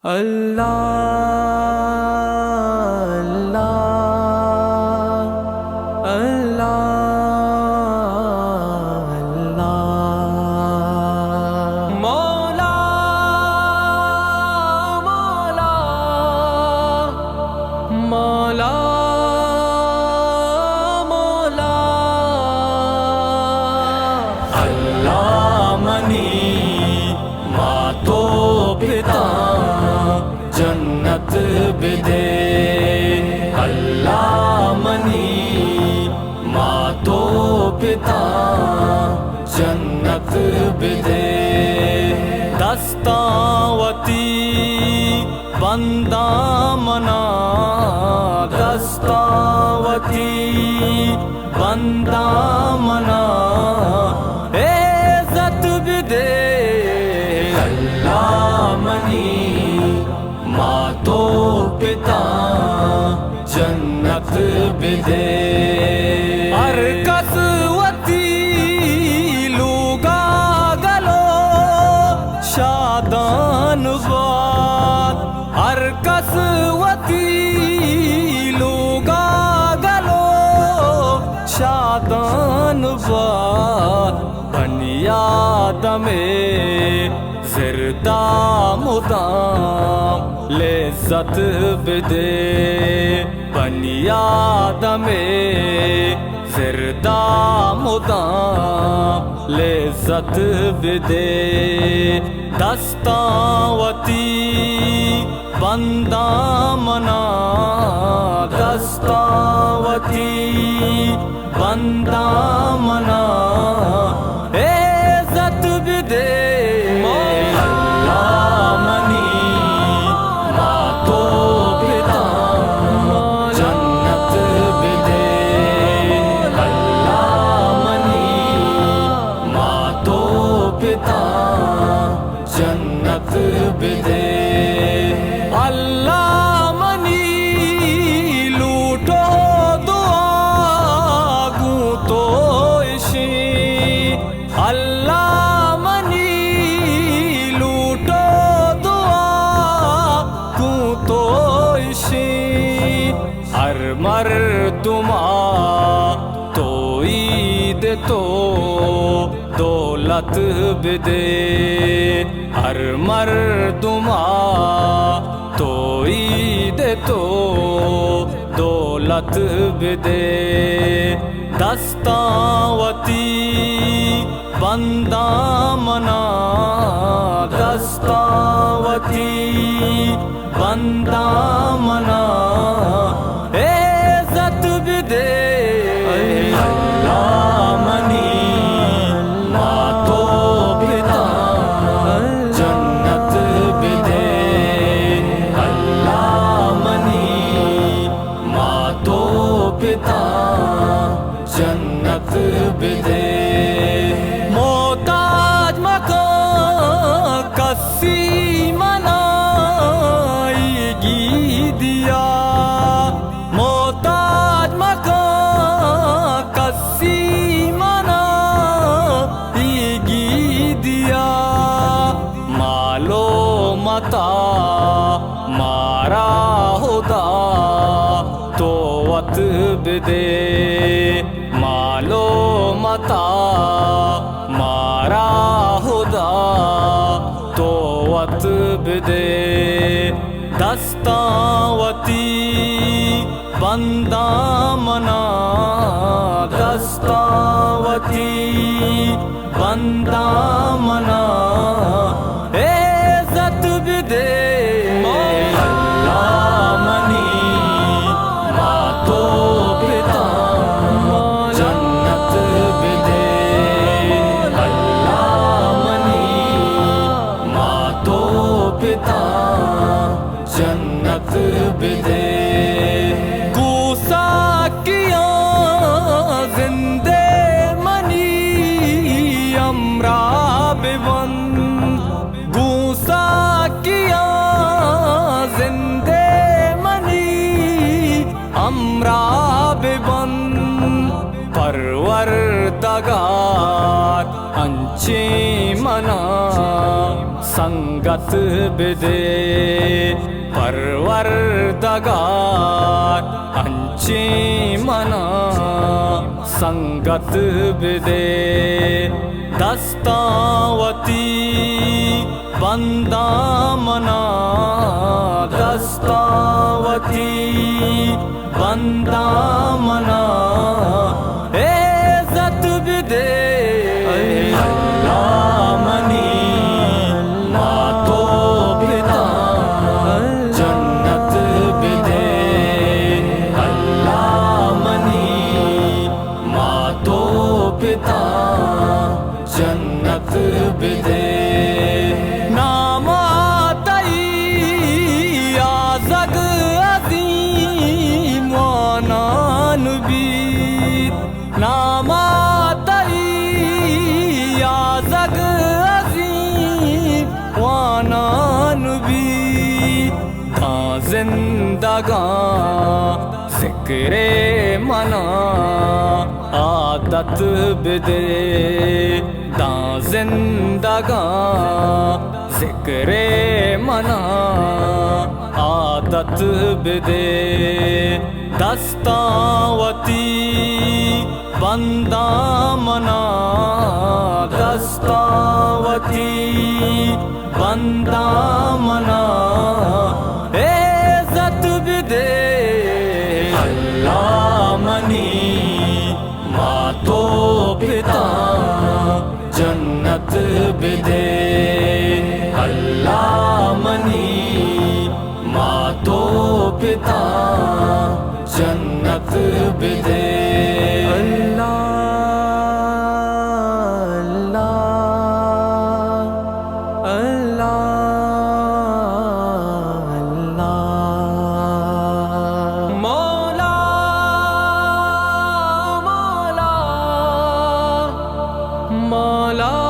اللہ اللہ اللہ اللہ مولا مولا مولا مولا اللہ منی ماں تو پتا جنت بدے اللہ منی ماں تو پتا جنت بدے دستاوتی بندہ منا دستاوتی بندہ منا عزت بدے اللہ منی ماں تو پتا جنت بدے ہر کسوتی لوگا گلو شادان باد ہر کسوتی لوگا گلو شادان باد بنیاد میں زردہ مدام لذت بدے بنیاد میں زردہ مدام لذت بدے دستاوتی بندہ منا دستاوتی بندہ منا عزت بدے جنت بدے اللہ منی لوٹو دعا گوں تو عشی اللہ منی لوٹو دعا گوں تو عشی ہر مردما تو عید تو دولت بدے ہر مردما تو عید تو دولت بدے دستاوتی بندہ منا دستاوتی بندہ منا عزت بدے اللہ منی ماں تو پتا جنت بدے اللہ منی ماں تو پتا جنت بدے محتاج مکان کسی منائی گی دیا محتاج مکان کسی منائی گی دیا مالو متا مارا ہودا تو وت بدے مالو متا مارا ہودا تو وت بدے دستاوتی بندہ منا دستاوتی بندہ منا عزت بدے اللہ منی ماں تو پتا جنت بدے اللہ منی ماں تو پتا جنت بدے گوسا کیا زندے منی امرا ببند گوسا کیا زندے منی امرا ببند پروردگار انچے منا سنگت بدے پروردگار انچی منا سنگت بدے دستاوتی بندہ منا دستاوتی بندہ منا عزت بدے اللہ منی ماتو پتا جنت بدے اللہ منی ماتو پتا جنت بدے نام آتئی یا زگ عظیم وانان بھی تاں زندگاں ذکر منا عادت بدے تاں زندگاں ذکر منا عادت بدے دستاوتی بندہ منا دستاوتی بندہ منا عزت بدے اللہ منی ماتو پتا جنت بدے اللہ منی ماتو پتا جنت بدے مولا